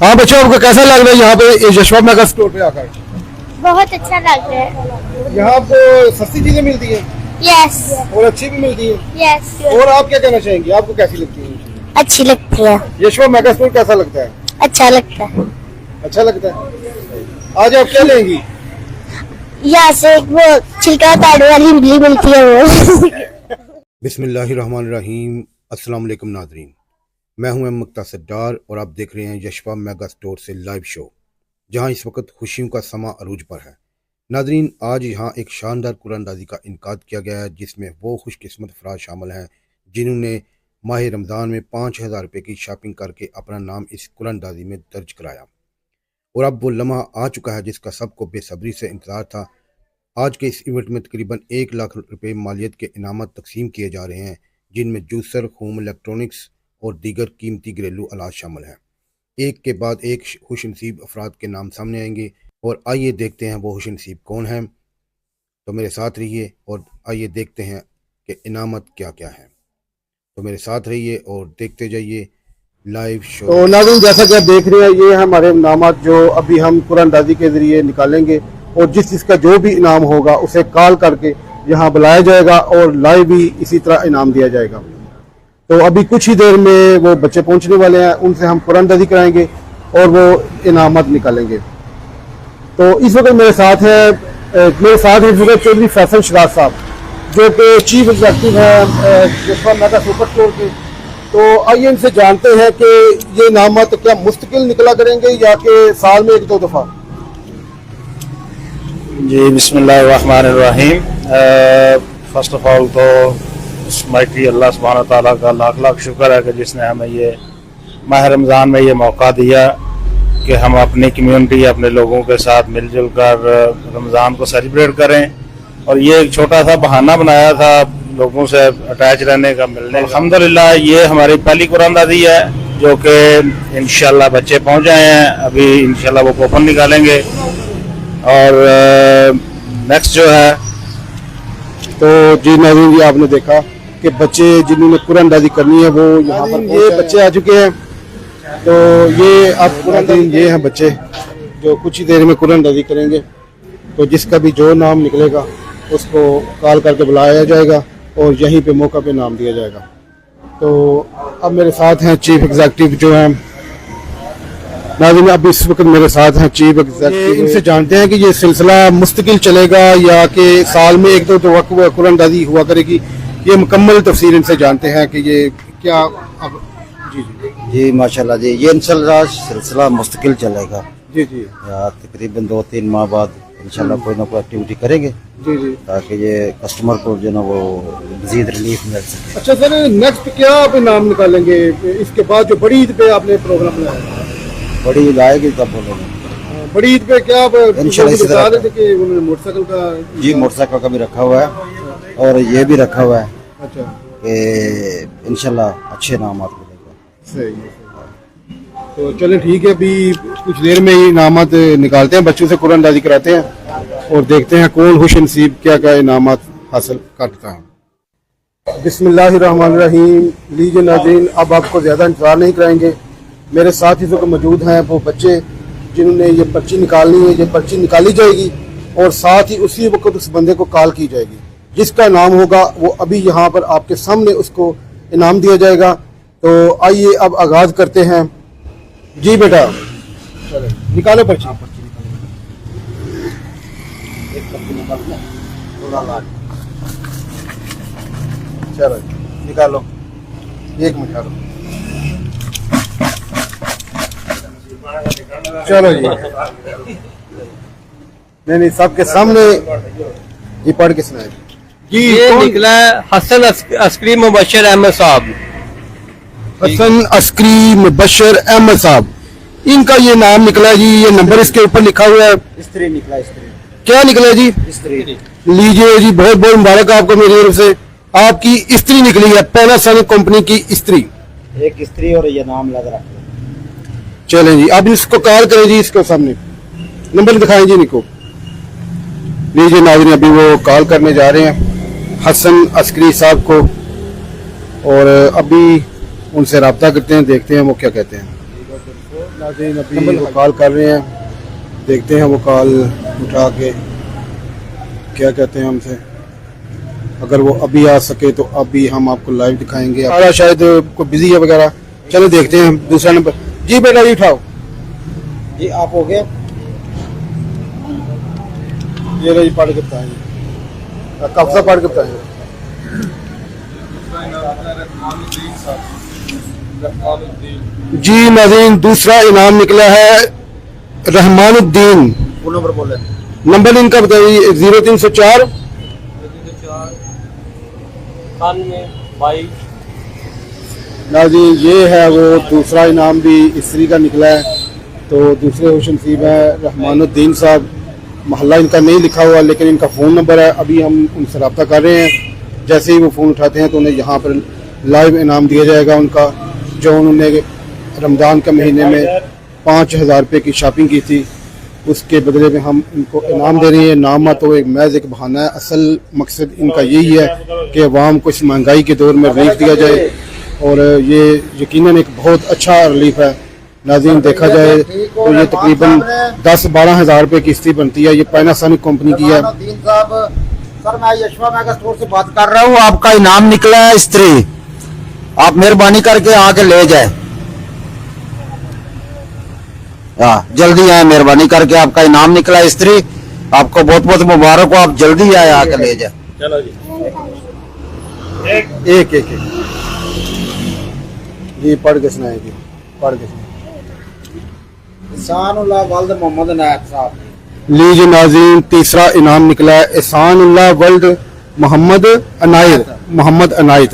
हाँ बच्चों, आपको कैसा लग रहा है यहाँ पे यशवंत मेगा स्टोर पे आकर? बहुत अच्छा लग रहा है। यहाँ आपको सस्ती चीजें मिलती हैं यस और अच्छी भी मिलती हैं। यस और आप क्या कहना चाहेंगे, आपको कैसी लगती है? अच्छी लगती है। यशवंत मेगा स्टोर कैसा लगता है? अच्छा लगता है। अच्छा लगता है। आज आप क्या लेंगी? यहाँ से एक वो छिलका उतारने वाली इमली मिलती है वो। बिस्मिल्लाहिर्रहमानिर्रहीम। अस्सलाम वालेकुम नाज़रीन, मैं हूं मुख्तार सद्दार और आप देख रहे हैं यशवंत मेगा स्टोर से लाइव शो, जहां इस वक्त खुशियों का समा अरूज पर है। नाज़रीन, आज यहां एक शानदार कुरानदाजी का इनकाद किया गया है, जिसमें वो खुशकिस्मत अफराद शामिल हैं जिन्होंने माह रमज़ान में 5,000 रुपये की शॉपिंग करके अपना नाम इस कुरानदाजी में दर्ज कराया। और अब वो लम्हा आ चुका है जिसका सबको बेसब्री से इंतज़ार था। आज के इस इवेंट में तकरीबन 1 लाख रुपये मालियत के इनामत तकसीम किए जा रहे हैं, जिनमें जूसर, होम इलेक्ट्रॉनिक्स और दीगर कीमती घरेलू आलात शामिल हैं। एक के बाद एक खुश नसीब अफराद के नाम सामने आएंगे और आइए देखते हैं वो खुश नसीब कौन हैं। तो मेरे साथ रहिए और आइए देखते हैं कि इनामत क्या क्या है। तो मेरे साथ रहिए और देखते जाइए लाइव शो। तो नाज़रीन, जैसा कि आप देख रहे हैं, ये हमारे इनामत जो अभी हम कुरानदाजी के जरिए निकालेंगे और जिस जिसका जो भी इनाम होगा उसे कॉल करके यहाँ बुलाया जाएगा और लाइव भी इसी तरह इनाम दिया जाएगा। तो अभी कुछ ही देर में वो बच्चे पहुंचने वाले हैं, उनसे हम कुरानदाजी कराएंगे और वो इनामत निकालेंगे। तो इस वक्त मेरे साथ है इस वक्त चौधरी फैसल शराज साहब, जो कि चीफ एग्जीक्यूटिव है यशवंत मेगा सुपर स्टोर के। तो आइए इनसे जानते हैं कि ये इनामत क्या मुस्तकिल निकला करेंगे या कि साल में 1-2 दफ़ा? जी, बिस्मिल्लाहिर्रहमानिर्रहीम। फर्स्ट ऑफ ऑल तो माइटी अल्लाह सुब्हानहू तआला का लाख लाख शुक्र है कि जिसने हमें ये माह रमज़ान में ये मौका दिया कि हम अपनी कम्युनिटी, अपने लोगों के साथ मिलजुल कर रमज़ान को सेलिब्रेट करें। और ये एक छोटा सा बहाना बनाया था लोगों से अटैच रहने का, मिलने। अल्हम्दुलिल्लाह ये हमारी पहली कुरानदाजी है जो कि इंशाल्लाह बच्चे पहुँच जाए हैं। अभी इंशाल्लाह वो कूपन निकालेंगे और नेक्स्ट जो है। तो जी नाज़रीन, जी आपने देखा कि बच्चे जिन्होंने कुरानदाजी करनी है वो यहाँ पर ये बच्चे आ चुके हैं। तो ये अब कुरानदाजी, ये हैं बच्चे जो कुछ ही देर में कुरानदाजी करेंगे। तो जिसका भी जो नाम निकलेगा उसको कॉल करके बुलाया जाएगा और यहीं पे मौका पे नाम दिया जाएगा। तो अब मेरे साथ हैं चीफ एग्जीक्यूटिव जो हैं नाज़रीन, अब इस वक्त मेरे साथ हैं चीफ एग्जीक्यूटिव। इनसे जानते हैं कि ये सिलसिला मुस्तकिल चलेगा या कि साल में 1-2 दफ़ा कुरानदाजी हुआ करेगी। ये मुकम्मल तफसीर इनसे जानते हैं कि ये क्या। अब जी माशाल्लाह जी, ये इंशाल्लाह सिलसिला मुस्तकिल चलेगा। जी जी तकरीबन 2-3 माह बाद इंशाल्लाह कोई ना कोई एक्टिविटी करेंगे जी जी, ताकि ये कस्टमर को जो ना वो मजीद रिलीफ मिल सके। अच्छा सर, नेक्स्ट क्या आप इनाम निकालेंगे इसके बाद जो बड़ी ईद पे आपने प्रोग्राम बनाया? बड़ी ईद आएगी तब बोलेंगे। बड़ी ईद पे क्या आप इंशाल्लाह इसी तरह बता देते कि उन्होंने मोटरसाइकिल का? जी, मोटरसाइकिल का भी रखा हुआ है और ये भी रखा हुआ है अच्छा, कि इंशाल्लाह अच्छे इनाम मिलेगा। सही है। तो चले ठीक है, अभी कुछ देर में ही इनामत निकालते हैं, बच्चों से कुरानदाजी कराते हैं और देखते हैं कौन खुश नसीब क्या क्या इनामत हासिल करता है। बिस्मिल्लाहिर्रहमानिर्रहीम। लीजिए नाज़रीन, अब आपको ज़्यादा इंतजार नहीं कराएंगे। मेरे साथ ही जो मौजूद हैं वो बच्चे जिन्होंने ये पर्ची निकालनी है। ये पर्ची निकाली जाएगी और साथ ही उसी वक्त उस बंदे को कॉल की जाएगी। जिसका नाम होगा वो अभी यहाँ पर आपके सामने उसको इनाम दिया जाएगा। तो आइए अब आगाज़ करते हैं। जी बेटा, चलो निकालो पर्ची। चलो निकालो, 1 मिनट निकालो। चलो जी, नहीं सबके सामने ये पढ़ के सुनाए जी। ये निकला है हसन अस्करी मुबशर अहमद साहब। हसन अस्करी मुबशर अहमद साहब, इनका ये नाम निकला जी। ये नंबर इसके ऊपर लिखा हुआ है। स्त्री निकला, स्त्री क्या निकला जी? स्त्री। लीजिए जी, बहुत बहुत मुबारक आपको मेरी तरफ से। आपकी स्त्री निकली है, पैनासोनिक कंपनी की स्त्री। एक स्त्री और ये नाम लग रहा है। चलें जी, अब इसको कॉल करें जी, इसको सामने नंबर दिखाएं जी इनको। लीजिए नाज़रीन, अभी वो कॉल करने जा रहे हैं हसन अस्करी साहब को और अभी उनसे रब्ता करते हैं, देखते हैं वो क्या कहते हैं। नाज़रीन अभी वो कॉल कर रहे हैं, देखते हैं वो कॉल उठा के क्या कहते हैं हमसे। अगर वो अभी आ सके तो अभी हम आपको लाइव दिखाएंगे। हमारा शायद कोई बिजी है वगैरह, चलो देखते हैं। दूसरा नंबर जी बेटा जी उठाओ जी आप हो गए। ये रही पढ़ के बताएंगे, कब से पढ़ के बताएंगे। जी नाज़रीन दूसरा इनाम निकला है रहमानुद्दीन। वो नंबर बोले। नंबर इनका बताइए 0304 नाज़रीन ये है वो दूसरा इनाम भी इस्त्री का निकला है। तो दूसरे होश नसीब है रहमानुद्दीन साहब, महल्ला इनका नहीं लिखा हुआ लेकिन इनका फ़ोन नंबर है। अभी हम उनसे रब्ता कर रहे हैं, जैसे ही वो फ़ोन उठाते हैं तो उन्हें यहाँ पर लाइव इनाम दिया जाएगा उनका, जो उन्होंने रमज़ान के महीने में 5,000 रुपये की शॉपिंग की थी, उसके बदले में हम इनको इनाम दे रहे हैं। नामा तो एक महज एक बहाना है, असल मकसद इनका यही है कि अवाम को इस महंगाई के दौर में रिलीफ दिया जाए और ये यकीनन एक बहुत अच्छा रिलीफ है। नाज़रीन देखा जाए तो ये तकरीबन 10-12 हज़ार रुपये किस्ती बनती है। ये पैनासोनिक कंपनी की है। सर मैं यशपा मेगा स्टोर से बात कर रहा हूँ, आपका इनाम निकला है इस्त्री, आप मेहरबानी करके आके ले जाए। हाँ जल्दी आए, मेहरबानी करके आपका इनाम निकला इस्त्री, आपको बहुत बहुत मुबारक हो, आप जल्दी आए आके ले जाए। चलो जी एक एक जी पढ़ के सुनाएगी, पढ़ के सुनाए। इहसानुल्लाह वल्द मोहम्मद नायक साहब। लीजिए नाज़रीन तीसरा इनाम निकला है एहसानुल्लाह वल्द मोहम्मद अनायत।